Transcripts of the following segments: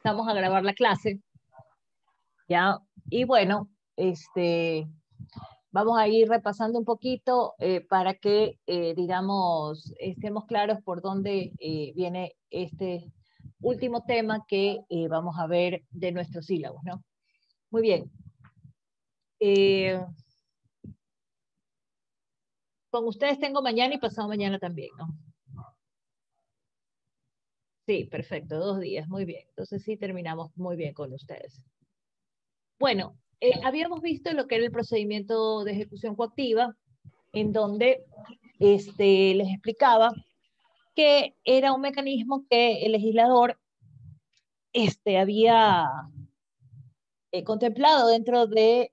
Vamos a grabar la clase, ¿ya? Y bueno, vamos a ir repasando un poquito para que, digamos, estemos claros por dónde viene este último tema que vamos a ver de nuestros sílabos, ¿no? Muy bien. Con ustedes tengo mañana y pasado mañana también, ¿no? Sí, perfecto, 2 días, muy bien. Entonces sí terminamos muy bien con ustedes. Bueno, habíamos visto lo que era el procedimiento de ejecución coactiva, en donde les explicaba que era un mecanismo que el legislador había contemplado dentro de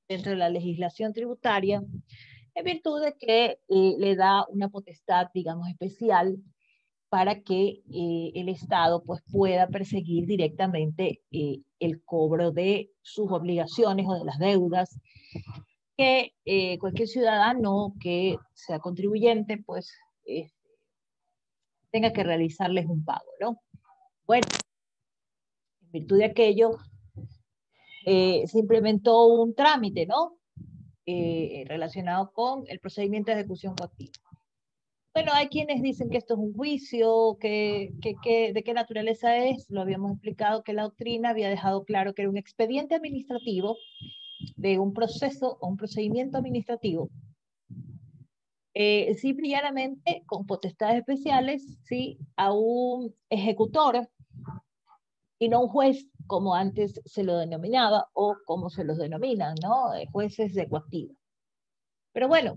la legislación tributaria, en virtud de que le da una potestad, digamos, especial para que el Estado pues, pueda perseguir directamente el cobro de sus obligaciones o de las deudas que cualquier ciudadano que sea contribuyente pues tenga que realizarles un pago, ¿no? Bueno, en virtud de aquello se implementó un trámite, ¿no? Relacionado con el procedimiento de ejecución coactiva. Bueno, hay quienes dicen que esto es un juicio, de qué naturaleza es. Lo habíamos explicado que la doctrina había dejado claro que era un expediente administrativo de un proceso o un procedimiento administrativo. Simple y llanamente, con potestades especiales, ¿sí? A un ejecutor y no un juez, como antes se lo denominaba o como se los denominan, ¿no? Jueces de coactiva. Pero bueno,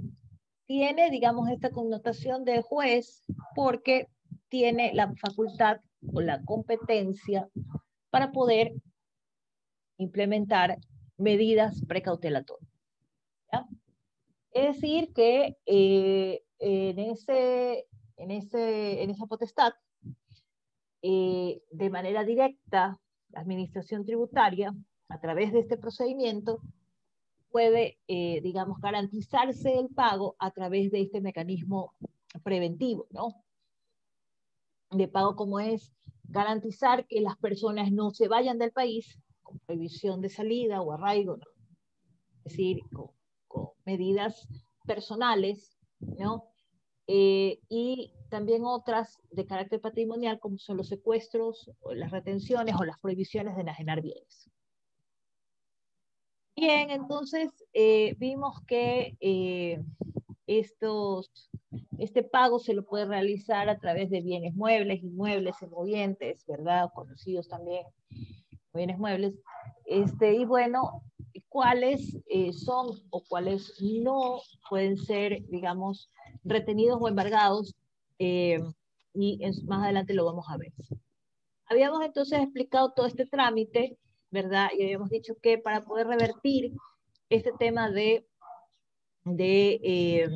tiene, digamos, esta connotación de juez porque tiene la facultad o la competencia para poder implementar medidas precautelatorias. ¿Ya? Es decir, que en esa potestad, de manera directa, la administración tributaria, a través de este procedimiento, puede, digamos, garantizarse el pago a través de este mecanismo preventivo, ¿no? De pago como es garantizar que las personas no se vayan del país con prohibición de salida o arraigo, ¿no? Es decir, con medidas personales, ¿no? Y también otras de carácter patrimonial, como son los secuestros, o las retenciones o las prohibiciones de enajenar bienes. Bien, entonces vimos que este pago se lo puede realizar a través de bienes muebles, inmuebles, movientes, ¿verdad? Conocidos también bienes muebles. Y bueno, cuáles son o cuáles no pueden ser, digamos, retenidos o embargados, y más adelante lo vamos a ver. Habíamos entonces explicado todo este trámite, ¿verdad? Y habíamos dicho que para poder revertir este tema de, eh,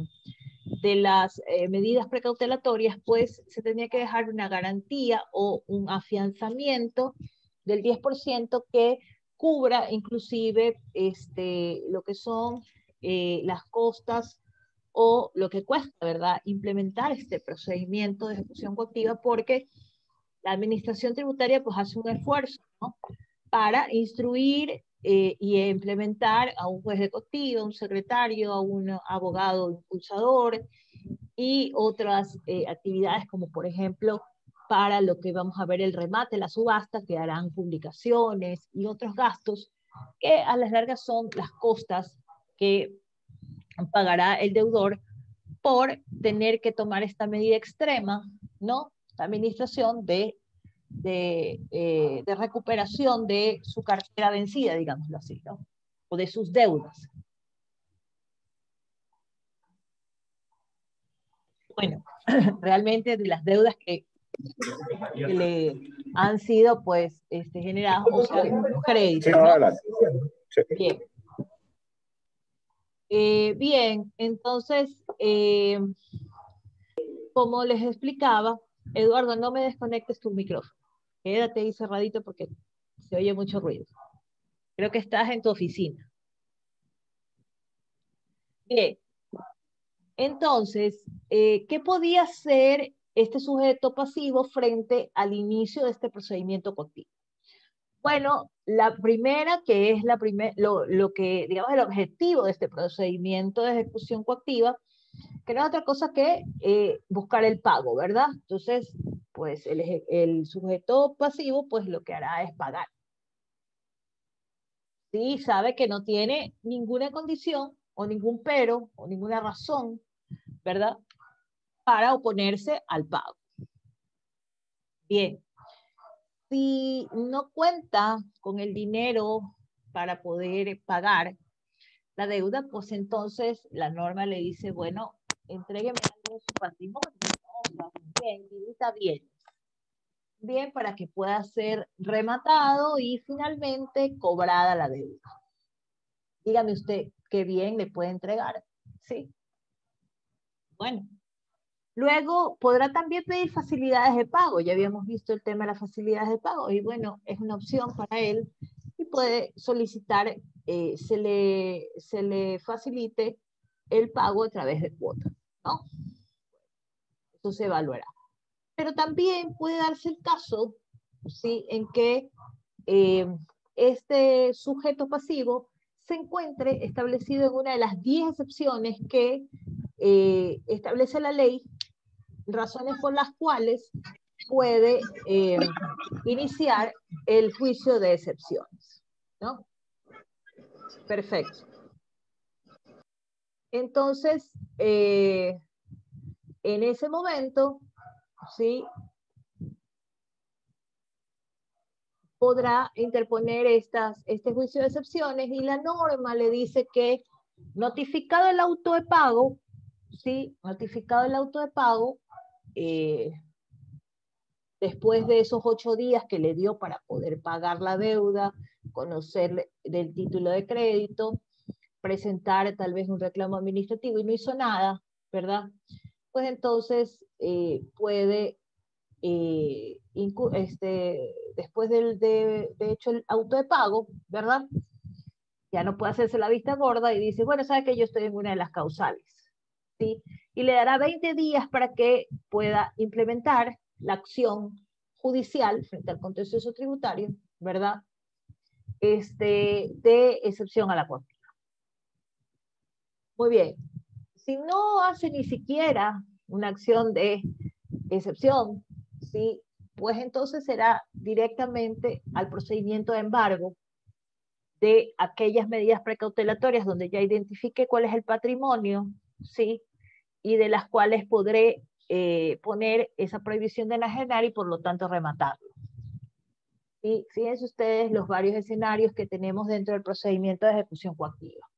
de las medidas precautelatorias, pues se tenía que dejar una garantía o un afianzamiento del 10% que cubra inclusive lo que son las costas o lo que cuesta, ¿verdad?, implementar este procedimiento de ejecución coactiva, porque la administración tributaria pues hace un esfuerzo, ¿no?, para instruir y implementar a un juez de coactiva, a un secretario, a un abogado impulsador y otras actividades como por ejemplo para lo que vamos a ver el remate, la subasta, que harán publicaciones y otros gastos que a las largas son las costas que pagará el deudor por tener que tomar esta medida extrema, ¿no? La administración de recuperación de su cartera vencida, digámoslo así, ¿no? O de sus deudas. Bueno, realmente de las deudas que le han sido pues generadas, o sea, créditos, ¿no? Sí. Bien. Bien, entonces, como les explicaba, Eduardo, no me desconectes tu micrófono. Quédate ahí cerradito porque se oye mucho ruido. Creo que estás en tu oficina. Bien. Entonces, ¿qué podía hacer este sujeto pasivo frente al inicio de este procedimiento coactivo? Bueno, la primera, que es lo que, digamos, el objetivo de este procedimiento de ejecución coactiva, que no es otra cosa que buscar el pago, ¿verdad? Entonces, pues el sujeto pasivo, pues lo que hará es pagar. Sí, sabe que no tiene ninguna condición o ningún pero o ninguna razón, ¿verdad?, para oponerse al pago. Bien, si no cuenta con el dinero para poder pagar la deuda, pues entonces la norma le dice, bueno, entrégueme algo de su patrimonio, ¿no? Bien, divisa bien, para que pueda ser rematado y finalmente cobrada la deuda. Dígame usted qué bien le puede entregar, ¿sí? Bueno, luego podrá también pedir facilidades de pago. Ya habíamos visto el tema de las facilidades de pago y bueno, es una opción para él y puede solicitar, se le facilite el pago a través de cuotas, ¿no? Eso se evaluará. Pero también puede darse el caso, ¿sí?, en que este sujeto pasivo se encuentre establecido en una de las 10 excepciones que establece la ley, razones por las cuales puede iniciar el juicio de excepciones, ¿no? Perfecto. Entonces, en ese momento, ¿sí?, podrá interponer este juicio de excepciones y la norma le dice que notificado el auto de pago, ¿sí?, notificado el auto de pago, después de esos 8 días que le dio para poder pagar la deuda, conocer del título de crédito, presentar tal vez un reclamo administrativo y no hizo nada, ¿verdad? Pues entonces puede, después de hecho el auto de pago, ¿verdad?, ya no puede hacerse la vista gorda y dice, bueno, sabe que yo estoy en una de las causales, ¿sí? Y le dará 20 días para que pueda implementar la acción judicial frente al contencioso tributario, ¿verdad?, de excepción a la cuota. Muy bien. Si no hace ni siquiera una acción de excepción, ¿sí?, pues entonces será directamente al procedimiento de embargo de aquellas medidas precautelatorias donde ya identifique cuál es el patrimonio, ¿sí?, y de las cuales podré poner esa prohibición de enajenar y por lo tanto rematarlo. Y fíjense ustedes los varios escenarios que tenemos dentro del procedimiento de ejecución coactiva.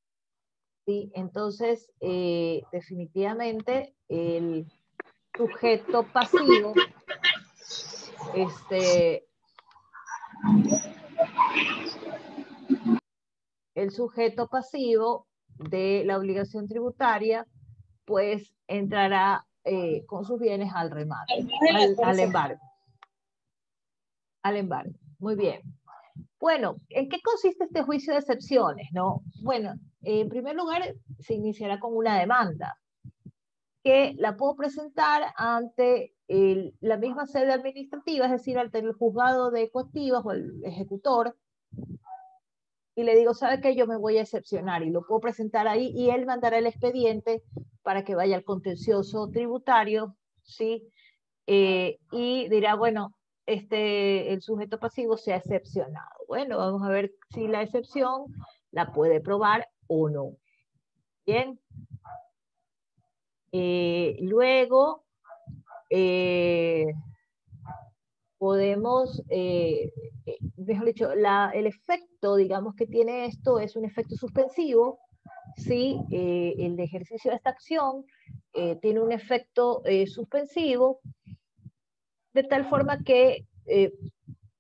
¿Sí? Entonces, definitivamente, el sujeto pasivo, el sujeto pasivo de la obligación tributaria, pues entrará con sus bienes al remate, al embargo. Al embargo. Muy bien. Bueno, ¿en qué consiste este juicio de excepciones, no? Bueno, en primer lugar, se iniciará con una demanda que la puedo presentar ante la misma sede administrativa, es decir, ante el juzgado de coactivas o el ejecutor, y le digo, ¿sabe qué? Yo me voy a excepcionar, y lo puedo presentar ahí, y él mandará el expediente para que vaya al contencioso tributario, ¿sí? Y dirá, bueno, el sujeto pasivo se ha excepcionado. Bueno, vamos a ver si la excepción la puede probar o no. Bien. Luego, podemos, mejor dicho, el efecto, digamos, que tiene esto es un efecto suspensivo, ¿sí? El de ejercicio de esta acción tiene un efecto suspensivo, de tal forma que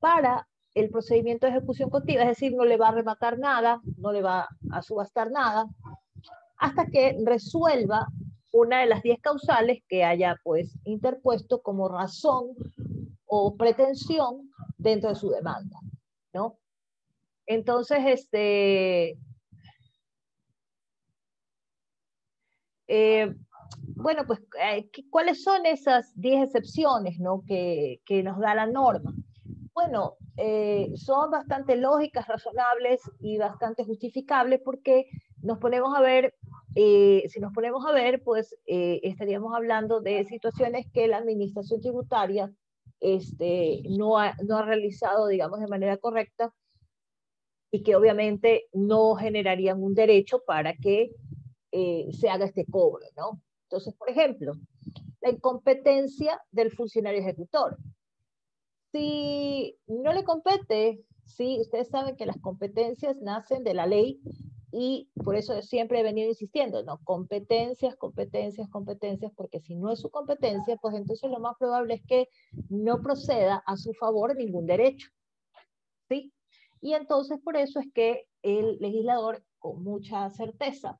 para el procedimiento de ejecución coactiva, es decir, no le va a rematar nada, no le va a subastar nada, hasta que resuelva una de las 10 causales que haya pues interpuesto como razón o pretensión dentro de su demanda, ¿no? Entonces, bueno, pues, ¿cuáles son esas 10 excepciones, ¿no? que nos da la norma? Bueno, son bastante lógicas, razonables y bastante justificables porque nos ponemos a ver, si nos ponemos a ver, pues estaríamos hablando de situaciones que la administración tributaria no ha realizado, digamos, de manera correcta y que obviamente no generarían un derecho para que se haga este cobro, ¿no? Entonces, por ejemplo, la incompetencia del funcionario ejecutor. Si no le compete, sí, ustedes saben que las competencias nacen de la ley y por eso siempre he venido insistiendo, ¿no? Competencias, competencias, competencias, porque si no es su competencia, pues entonces lo más probable es que no proceda a su favor ningún derecho, ¿sí? Y entonces por eso es que el legislador, con mucha certeza,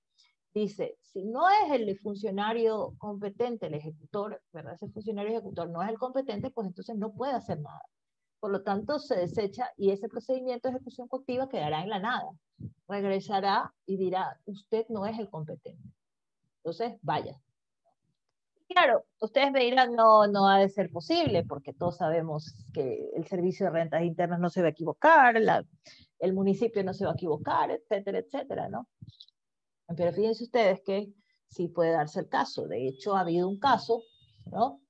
dice, si no es el funcionario competente, el ejecutor, ¿verdad? Ese funcionario ejecutor no es el competente, pues entonces no puede hacer nada. Por lo tanto, se desecha y ese procedimiento de ejecución coactiva quedará en la nada. Regresará y dirá, usted no es el competente. Entonces, vaya. Claro, ustedes me dirán, no, no ha de ser posible, porque todos sabemos que el Servicio de Rentas Internas no se va a equivocar, el municipio no se va a equivocar, etcétera, etcétera, ¿no? Pero fíjense ustedes que sí puede darse el caso. De hecho, ha habido un caso, ¿no?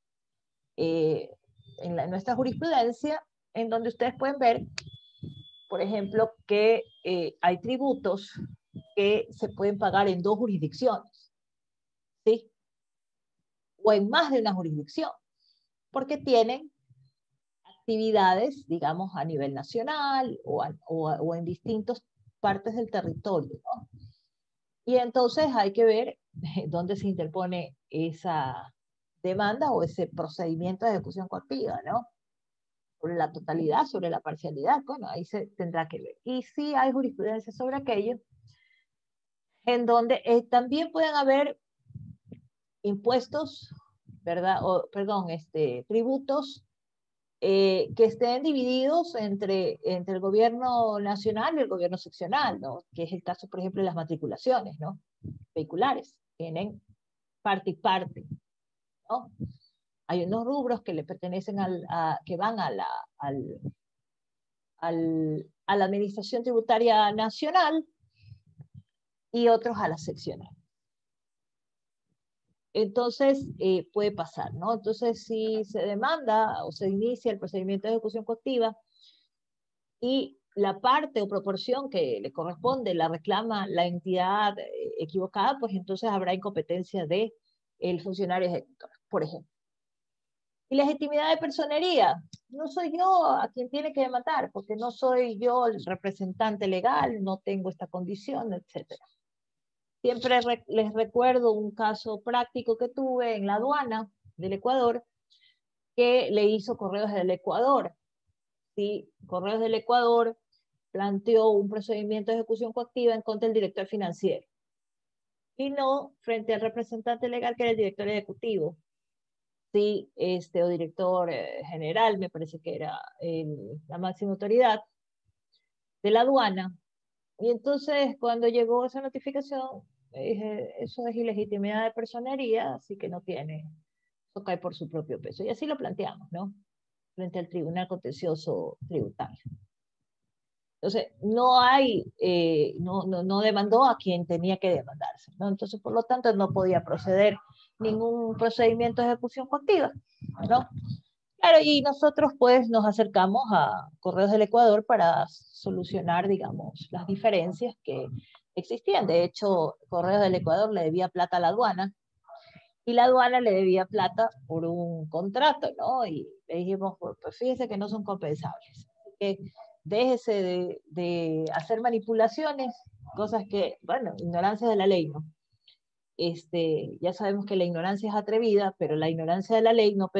En nuestra jurisprudencia, en donde ustedes pueden ver, por ejemplo, que hay tributos que se pueden pagar en dos jurisdicciones, ¿sí? O en más de una jurisdicción, porque tienen actividades, digamos, a nivel nacional o en distintas partes del territorio, ¿no? Y entonces hay que ver dónde se interpone esa demanda o ese procedimiento de ejecución coactiva, ¿no? Sobre la totalidad, sobre la parcialidad, bueno, ahí se tendrá que ver. Y sí hay jurisprudencia sobre aquello, en donde también pueden haber impuestos, ¿verdad? O, perdón, tributos que estén divididos entre el gobierno nacional y el gobierno seccional, ¿no? Que es el caso, por ejemplo, de las matriculaciones, ¿no? Vehiculares, tienen parte y parte, ¿no? Hay unos rubros que le pertenecen que van a la Administración Tributaria Nacional y otros a la seccional. Entonces, puede pasar, ¿no? Entonces, si se demanda o se inicia el procedimiento de ejecución coactiva y la parte o proporción que le corresponde la reclama la entidad equivocada, pues entonces habrá incompetencia del funcionario ejecutor, por ejemplo. Y legitimidad de personería. No soy yo a quien tiene que demandar, porque no soy yo el representante legal, no tengo esta condición, etc. Siempre les recuerdo un caso práctico que tuve en la aduana del Ecuador, que le hizo Correos del Ecuador. ¿Sí? Correos del Ecuador planteó un procedimiento de ejecución coactiva en contra del director financiero. Y no frente al representante legal, que era el director ejecutivo. Sí, o director general, me parece que era la máxima autoridad de la aduana. Y entonces, cuando llegó esa notificación, dije, eso es ilegitimidad de personería, así que no tiene, eso cae por su propio peso. Y así lo planteamos, ¿no? Frente al Tribunal Contencioso Tributario. Entonces, no demandó a quien tenía que demandarse, ¿no? Entonces, por lo tanto, no podía proceder ningún procedimiento de ejecución coactiva, ¿no? Claro, y nosotros pues nos acercamos a Correos del Ecuador para solucionar, digamos, las diferencias que existían. De hecho, Correos del Ecuador le debía plata a la aduana y la aduana le debía plata por un contrato, ¿no? Y le dijimos, pues fíjese que no son compensables. Así que déjese de hacer manipulaciones, cosas que, bueno, ignorancia de la ley, ¿no? Ya sabemos que la ignorancia es atrevida, pero la ignorancia de la ley no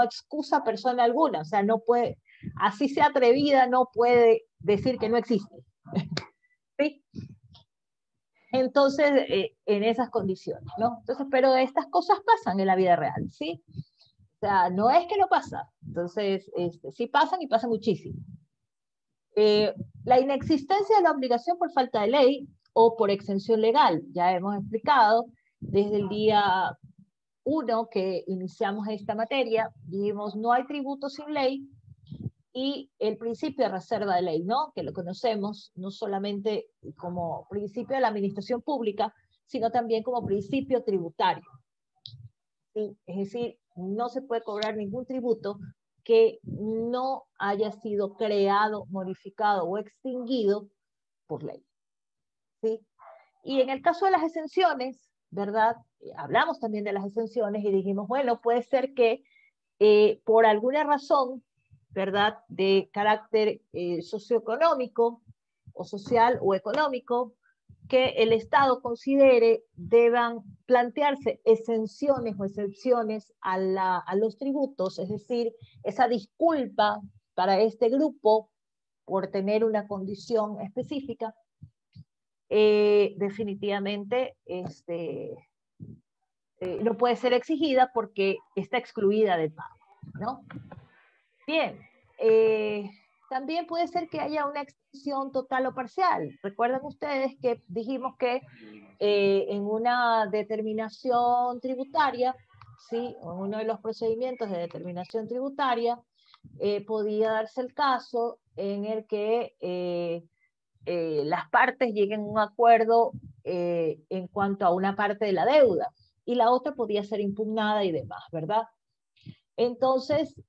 excusa a persona alguna, o sea, no puede, así sea atrevida, no puede decir que no existe. ¿Sí? Entonces, en esas condiciones, ¿no? Entonces, pero estas cosas pasan en la vida real, ¿sí? O sea, no es que no pasa, entonces, sí pasan y pasan muchísimo. La inexistencia de la obligación por falta de ley o por exención legal, ya hemos explicado desde el día 1 que iniciamos esta materia, dijimos no hay tributo sin ley, y el principio de reserva de ley, ¿no? Que lo conocemos no solamente como principio de la administración pública, sino también como principio tributario. ¿Sí? Es decir, no se puede cobrar ningún tributo que no haya sido creado, modificado o extinguido por ley. ¿Sí? Y en el caso de las exenciones, ¿verdad? Hablamos también de las exenciones y dijimos, bueno, puede ser que por alguna razón, ¿verdad? De carácter socioeconómico o social o económico, que el Estado considere deban plantearse exenciones o excepciones a los tributos, es decir, esa disculpa para este grupo por tener una condición específica, definitivamente no puede ser exigida porque está excluida del pago, ¿no? Bien, también puede ser que haya una extinción total o parcial. Recuerden ustedes que dijimos que en una determinación tributaria, ¿sí? En uno de los procedimientos de determinación tributaria, podía darse el caso en el que las partes lleguen a un acuerdo en cuanto a una parte de la deuda y la otra podía ser impugnada y demás, ¿verdad? Entonces,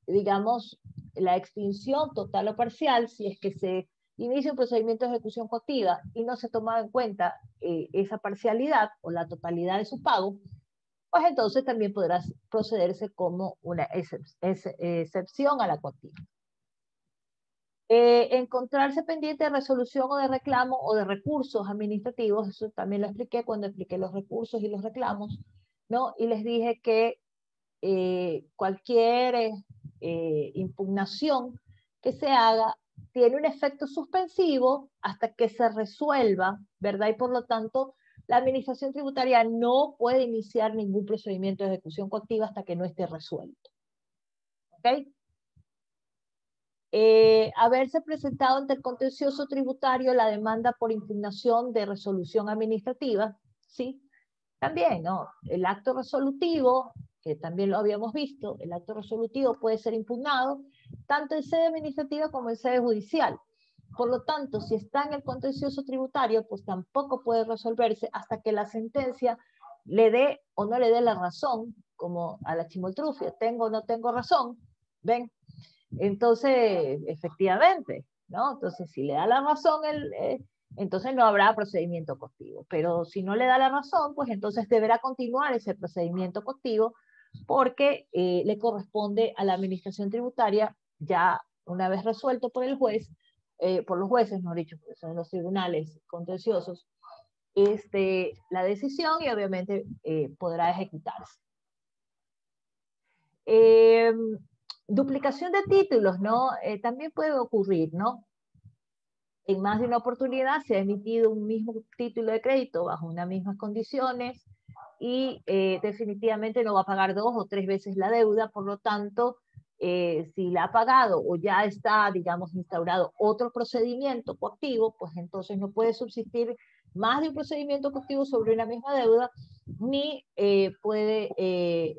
digamos, la extinción total o parcial, si es que se inicia un procedimiento de ejecución coactiva y no se toma en cuenta esa parcialidad o la totalidad de su pago, pues entonces también podrá procederse como una excepción a la coactiva. Encontrarse pendiente de resolución o de reclamo o de recursos administrativos, eso también lo expliqué cuando expliqué los recursos y los reclamos, ¿no? Y les dije que cualquier impugnación que se haga tiene un efecto suspensivo hasta que se resuelva, ¿verdad? Y por lo tanto, la administración tributaria no puede iniciar ningún procedimiento de ejecución coactiva hasta que no esté resuelto. ¿Ok? Haberse presentado ante el contencioso tributario la demanda por impugnación de resolución administrativa, ¿sí? También, ¿no? El acto resolutivo, que también lo habíamos visto, el acto resolutivo puede ser impugnado tanto en sede administrativa como en sede judicial. Por lo tanto, si está en el contencioso tributario, pues tampoco puede resolverse hasta que la sentencia le dé o no le dé la razón, como a la chimoltrufia, tengo o no tengo razón, ¿ven? Entonces, efectivamente, ¿no? Entonces, si le da la razón, entonces no habrá procedimiento coactivo. Pero si no le da la razón, pues entonces deberá continuar ese procedimiento coactivo porque le corresponde a la administración tributaria, ya una vez resuelto por el juez, por los jueces, no dicho, porque son los tribunales contenciosos, la decisión y obviamente podrá ejecutarse. Duplicación de títulos, ¿no? También puede ocurrir, ¿no? En más de una oportunidad se ha emitido un mismo título de crédito bajo unas mismas condiciones y definitivamente no va a pagar 2 o 3 veces la deuda, por lo tanto, si la ha pagado o ya está, digamos, instaurado otro procedimiento coactivo, pues entonces no puede subsistir más de un procedimiento coactivo sobre una misma deuda, ni puede,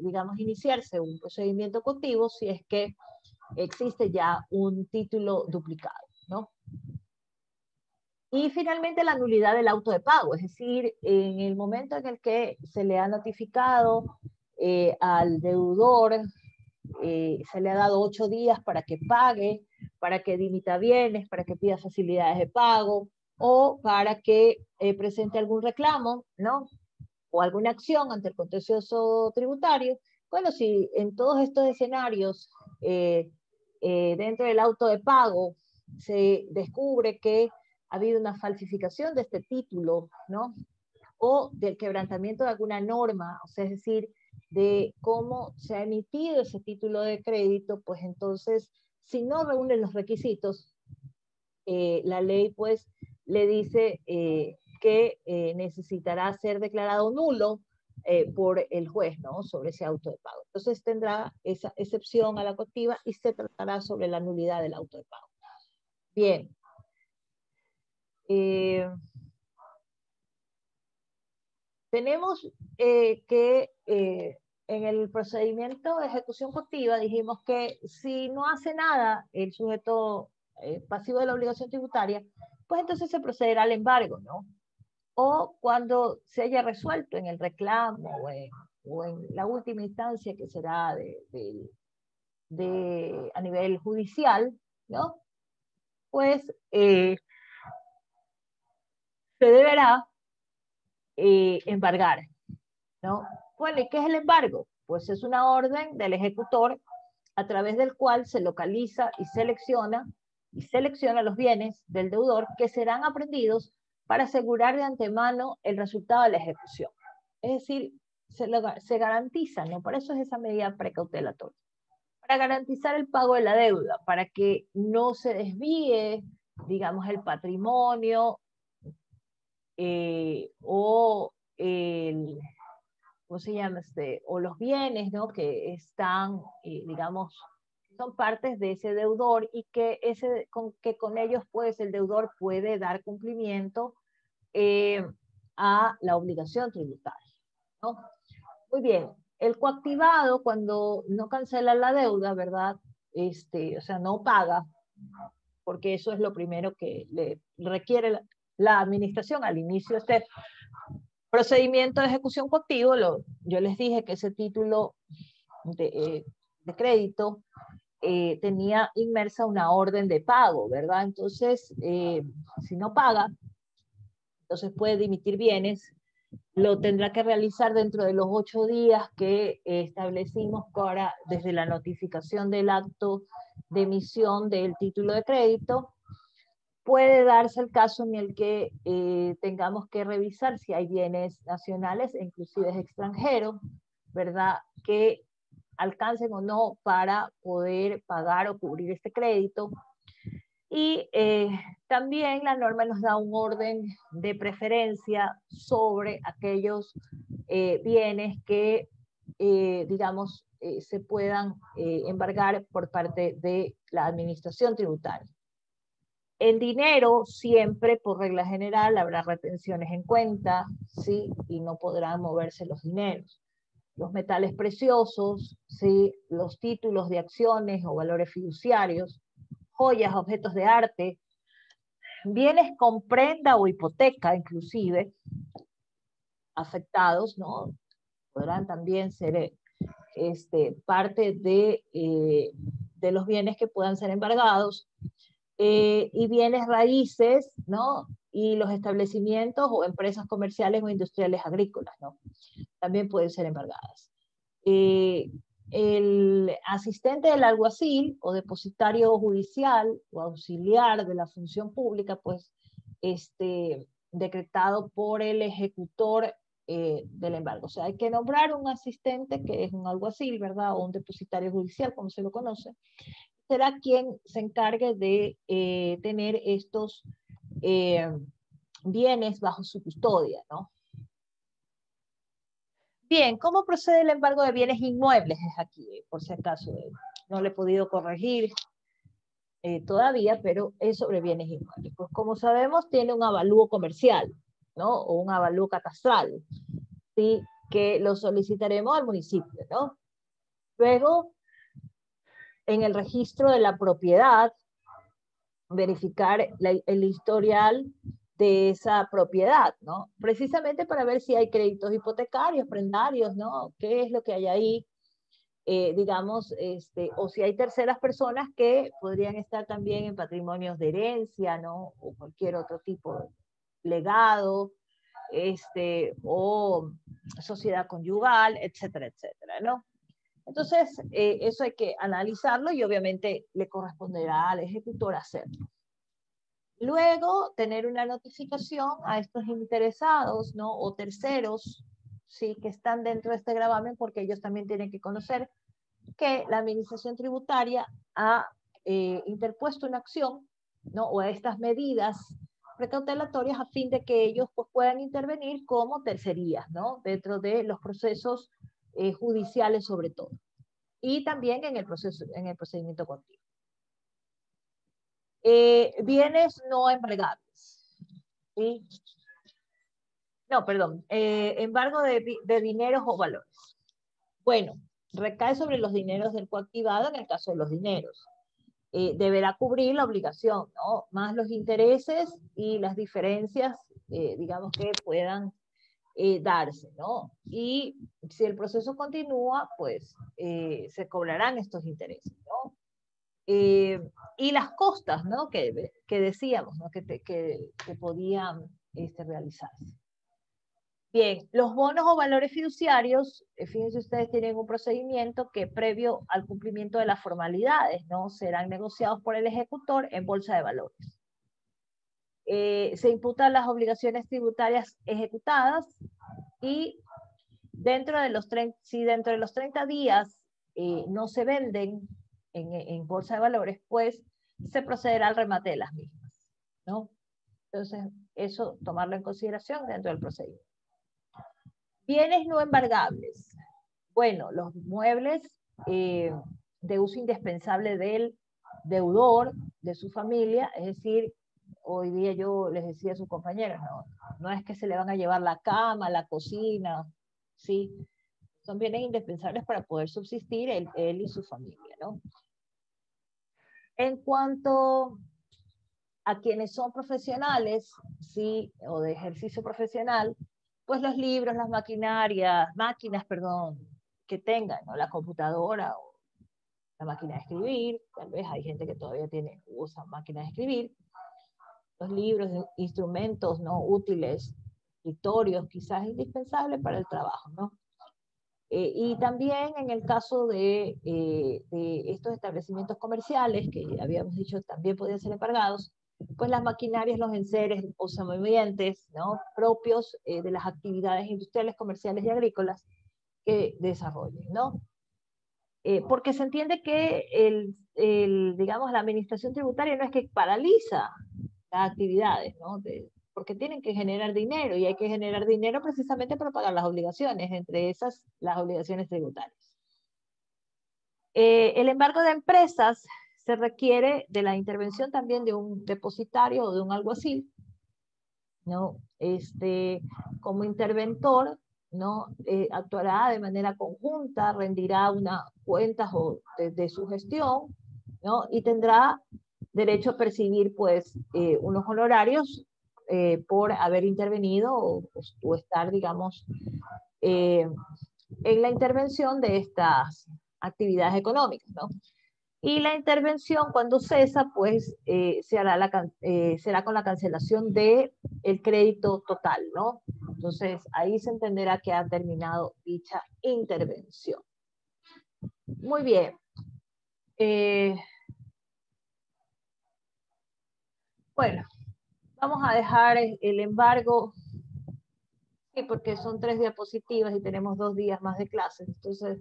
digamos, iniciarse un procedimiento coactivo si es que existe ya un título duplicado, ¿no? Y finalmente la nulidad del auto de pago, es decir, en el momento en el que se le ha notificado al deudor, se le ha dado 8 días para que pague, para que dimita bienes, para que pida facilidades de pago o para que presente algún reclamo, ¿no? O alguna acción ante el contencioso tributario. Bueno, si en todos estos escenarios, dentro del auto de pago, se descubre que ha habido una falsificación de este título, ¿no? O del quebrantamiento de alguna norma, o sea, es decir, de cómo se ha emitido ese título de crédito, pues entonces, si no reúne los requisitos, la ley pues le dice que necesitará ser declarado nulo por el juez, ¿no? Sobre ese auto de pago. Entonces tendrá esa excepción a la coactiva y se tratará sobre la nulidad del auto de pago. Bien. tenemos en el procedimiento de ejecución coactiva dijimos que si no hace nada el sujeto pasivo de la obligación tributaria, pues entonces se procederá al embargo, ¿no? O cuando se haya resuelto en el reclamo o en la última instancia que será a nivel judicial, ¿no? Pues se deberá embargar, ¿no? Bueno, ¿y qué es el embargo? Pues es una orden del ejecutor a través del cual se localiza y selecciona los bienes del deudor que serán aprehendidos para asegurar de antemano el resultado de la ejecución. Es decir, se garantiza, ¿no? Por eso es esa medida precautelatoria. Para garantizar el pago de la deuda, para que no se desvíe, digamos, el patrimonio o el, ¿cómo se llama? O los bienes, ¿no? Que están, digamos, son partes de ese deudor y que con ellos, pues, el deudor puede dar cumplimiento a la obligación tributaria, ¿no? Muy bien. El coactivado, cuando no cancela la deuda, ¿verdad? O sea, no paga, porque eso es lo primero que le requiere la administración al inicio de este procedimiento de ejecución coactivo. Yo les dije que ese título de crédito tenía inmersa una orden de pago, ¿verdad? Entonces, si no paga, entonces puede dimitir bienes, lo tendrá que realizar dentro de los 8 días que establecimos desde la notificación del acto de emisión del título de crédito. Puede darse el caso en el que tengamos que revisar si hay bienes nacionales e inclusive extranjeros, ¿verdad? Que alcancen o no para poder pagar o cubrir este crédito. Y también la norma nos da un orden de preferencia sobre aquellos bienes que, digamos, se puedan embargar por parte de la administración tributaria. En dinero, siempre, por regla general, habrá retenciones en cuenta, ¿sí? Y no podrán moverse los dineros. Los metales preciosos, ¿sí? Los títulos de acciones o valores fiduciarios, joyas, objetos de arte, bienes con prenda o hipoteca, inclusive, afectados, ¿no? Podrán también ser parte de los bienes que puedan ser embargados. Y bienes raíces, ¿no? Y los establecimientos o empresas comerciales o industriales agrícolas, ¿no? También pueden ser embargadas. El asistente del alguacil o depositario judicial o auxiliar de la función pública, pues, decretado por el ejecutor del embargo. O sea, hay que nombrar un asistente que es un alguacil, ¿verdad? O un depositario judicial, como se lo conoce. Será quien se encargue de tener estos bienes bajo su custodia, ¿no? Bien, ¿cómo procede el embargo de bienes inmuebles? Es aquí, por si acaso, no le he podido corregir todavía, pero es sobre bienes inmuebles. Pues como sabemos, tiene un avalúo comercial, ¿no? O un avalúo catastral, ¿sí? Que lo solicitaremos al municipio, ¿no? Luego, en el registro de la propiedad, verificar el historial de esa propiedad, ¿no? Precisamente para ver si hay créditos hipotecarios, prendarios, ¿no? ¿Qué es lo que hay ahí? Digamos, o si hay terceras personas que podrían estar también en patrimonios de herencia, ¿no? O cualquier otro tipo de legado, o sociedad conyugal, etcétera, etcétera, ¿no? Entonces, eso hay que analizarlo y obviamente le corresponderá al ejecutor hacerlo. Luego, tener una notificación a estos interesados, ¿no? O terceros, ¿sí? Que están dentro de este gravamen, porque ellos también tienen que conocer que la administración tributaria ha interpuesto una acción, ¿no? O estas medidas precautelatorias a fin de que ellos pues, puedan intervenir como tercerías, ¿no? Dentro de los procesos judiciales sobre todo. Y también en el procedimiento continuo. Bienes no embargables, ¿sí? No, perdón, embargo de dineros o valores. Bueno, recae sobre los dineros del coactivado en el caso de los dineros. Deberá cubrir la obligación, ¿no? Más los intereses y las diferencias, digamos, que puedan darse, ¿no? Y si el proceso continúa, pues se cobrarán estos intereses, ¿no? Y las costas, ¿no? Que decíamos, ¿no? Que podían realizarse. Bien, los bonos o valores fiduciarios, fíjense ustedes, tienen un procedimiento que previo al cumplimiento de las formalidades, ¿no? Serán negociados por el ejecutor en bolsa de valores. Se imputan las obligaciones tributarias ejecutadas y si dentro de los 30 días no se venden en bolsa de valores, pues se procederá al remate de las mismas, ¿no? Entonces, eso tomarlo en consideración dentro del procedimiento. Bienes no embargables. Bueno, los muebles de uso indispensable del deudor, de su familia, es decir, hoy día yo les decía a sus compañeros, no es que se le van a llevar la cama, la cocina, ¿sí? Son bienes indispensables para poder subsistir él y su familia, ¿no? En cuanto a quienes son profesionales, sí, o de ejercicio profesional, pues los libros, las máquinas, perdón, que tengan, ¿no? La computadora o la máquina de escribir, tal vez hay gente que todavía usa máquinas de escribir, los libros, instrumentos, ¿no? Útiles, escritorios, quizás indispensables para el trabajo, ¿no? Y también en el caso de estos establecimientos comerciales, que habíamos dicho también podían ser embargados, pues las maquinarias, los enseres o semovientes, ¿no? Propios de las actividades industriales, comerciales y agrícolas que desarrollen, ¿no? Porque se entiende que digamos, la administración tributaria no es que paraliza las actividades, ¿no? Porque tienen que generar dinero y hay que generar dinero precisamente para pagar las obligaciones, entre esas las obligaciones tributarias. El embargo de empresas se requiere de la intervención también de un depositario o de un alguacil, ¿no? Como interventor, ¿no? Actuará de manera conjunta, rendirá unas cuentas de su gestión, ¿no? Y tendrá derecho a percibir, pues, unos honorarios por haber intervenido o estar, digamos, en la intervención de estas actividades económicas, ¿no? Y la intervención, cuando cesa, pues será con la cancelación del crédito total, ¿no? Entonces, ahí se entenderá que ha terminado dicha intervención. Muy bien. Bueno, vamos a dejar el embargo, sí, porque son 3 diapositivas y tenemos 2 días más de clases. Entonces,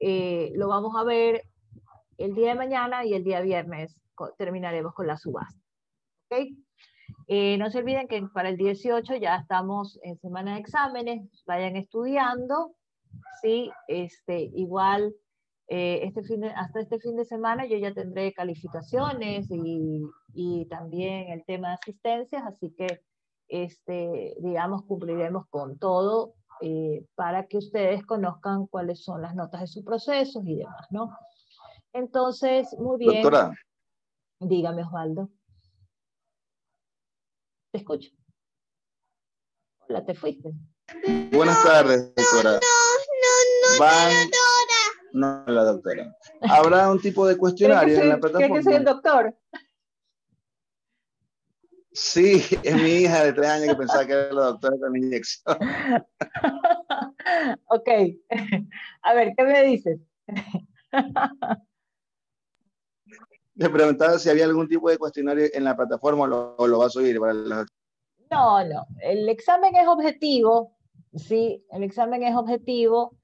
lo vamos a ver el día de mañana y el día viernes terminaremos con la subasta. ¿Ok? No se olviden que para el 18 ya estamos en semana de exámenes, vayan estudiando, ¿sí? Igual hasta este fin de semana yo ya tendré calificaciones y también el tema de asistencias, así que digamos cumpliremos con todo para que ustedes conozcan cuáles son las notas de sus procesos y demás, ¿no? Entonces, muy bien. Doctora. Dígame, Osvaldo. Te escucho. Hola, te fuiste. Buenas tardes, doctora. No, la doctora. ¿Habrá un tipo de cuestionario en la plataforma? ¿Cree que soy el doctor? Sí, es mi hija de 3 años que pensaba que era la doctora con la inyección. Ok. A ver, ¿qué me dices? Le preguntaba si había algún tipo de cuestionario en la plataforma o lo va a subir para los... No. El examen es objetivo, sí, el examen es objetivo,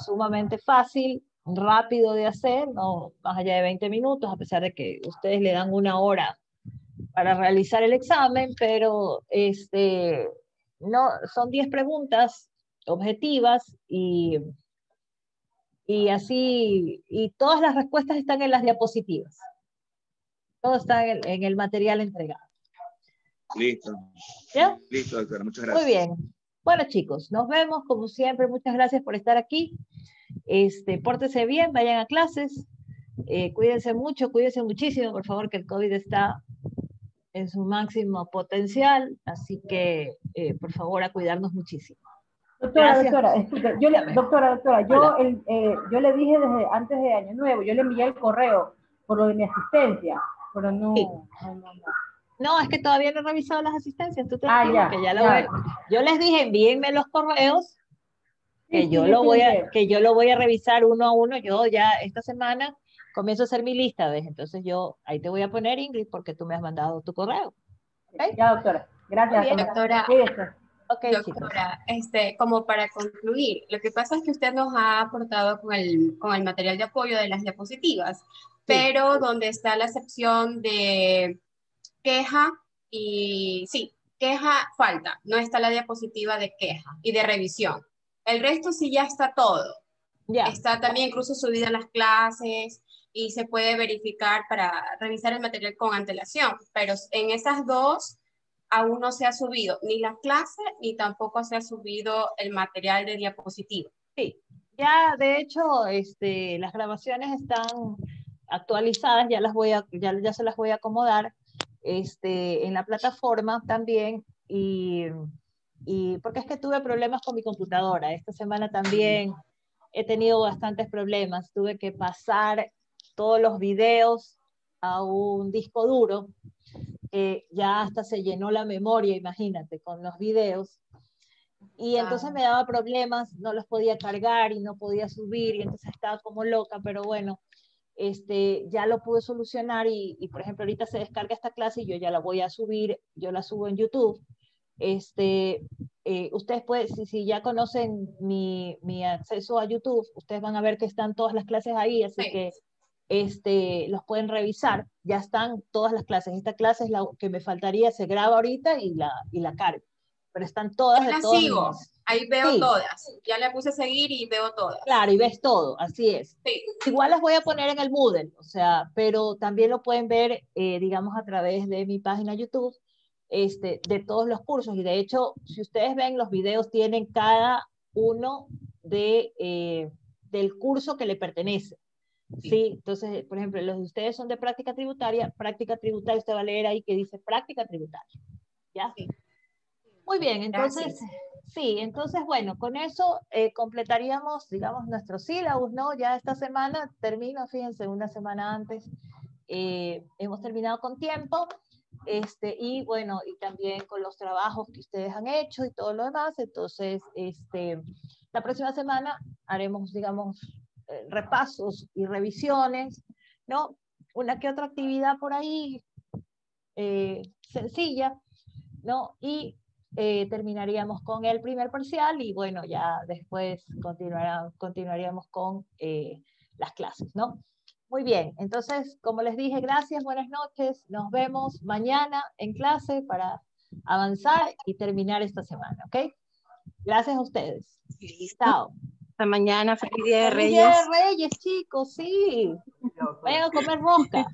sumamente fácil, rápido de hacer, no más allá de 20 minutos, a pesar de que ustedes le dan 1 hora para realizar el examen, pero no, son 10 preguntas objetivas y así, y todas las respuestas están en las diapositivas. Todo está en el material entregado. Listo. ¿Ya? Listo, doctora. Muchas gracias. Muy bien. Bueno, chicos, nos vemos como siempre. Muchas gracias por estar aquí. Pórtense bien, vayan a clases. Cuídense mucho, cuídense muchísimo, por favor, que el COVID está en su máximo potencial. Así que, por favor, a cuidarnos muchísimo. Doctora, Gracias. doctora, yo le dije desde antes de Año Nuevo, yo le envié el correo por lo de mi asistencia, pero no, Sí. no. No, es que todavía no he revisado las asistencias. Tú Ya, que ya lo ya. Yo les dije, envíenme los correos, que Sí, yo sí, lo voy a, sé. que yo lo voy a revisar uno a uno. Yo ya esta semana comienzo a hacer mi lista, ¿ves? Entonces yo ahí te voy a poner, Ingrid, porque tú me has mandado tu correo. ¿Okay? Ya, doctora. Gracias. Muy bien. Doctora, Cuídese. Ok, chicos. doctora, como para concluir, lo que pasa es que usted nos ha aportado con el material de apoyo de las diapositivas, pero donde está la sección de queja y sí, queja falta, no está la diapositiva de queja y de revisión. El resto sí ya está todo. Ya. Está también incluso subida las clases y se puede verificar para revisar el material con antelación, pero en esas dos aún no se ha subido ni las clases ni tampoco se ha subido el material de diapositiva. Sí, ya de hecho las grabaciones están actualizadas, ya se las voy a acomodar en la plataforma también y porque es que tuve problemas con mi computadora. Esta semana también he tenido bastantes problemas. Tuve que pasar todos los videos a un disco duro. Ya hasta se llenó la memoria, imagínate, con los videos. Y entonces me daba problemas, no los podía cargar y no podía subir, y entonces estaba como loca, pero bueno, ya lo pude solucionar por ejemplo, ahorita se descarga esta clase y yo ya la voy a subir, yo la subo en YouTube. Ustedes pueden, si ya conocen mi acceso a YouTube, ustedes van a ver que están todas las clases ahí, así Sí. que los pueden revisar, ya están todas las clases. Esta clase es la que me faltaría, se graba ahorita y la cargo, pero están todas Yo de la todas sigo, mis... ahí veo Sí, todas. Ya le puse a seguir y veo todas. claro, y ves todo, así es. Sí. Igual las voy a poner en el Moodle, o sea, pero también lo pueden ver, digamos, a través de mi página YouTube, de todos los cursos. Y de hecho, si ustedes ven, los videos tienen cada uno del curso que le pertenece. Sí, entonces, por ejemplo, los de ustedes son de práctica tributaria, usted va a leer ahí que dice práctica tributaria. ¿Ya? Sí. Muy bien, entonces, Gracias. sí, entonces, bueno, con eso completaríamos, digamos, nuestro sílabus, ¿no? Ya esta semana termino, fíjense, una semana antes, hemos terminado con tiempo, y bueno, y también con los trabajos que ustedes han hecho y todo lo demás. Entonces, la próxima semana haremos, digamos, repasos y revisiones, ¿no? Una que otra actividad por ahí sencilla, ¿no? Y terminaríamos con el primer parcial y bueno, ya después continuaríamos con las clases, ¿no? Muy bien, entonces, como les dije, gracias, buenas noches, nos vemos mañana en clase para avanzar y terminar esta semana, ¿ok? Gracias a ustedes. Chao. Hasta mañana, feliz día de Feliz Día Reyes. de Reyes, chicos, sí. Vayan a comer rosca.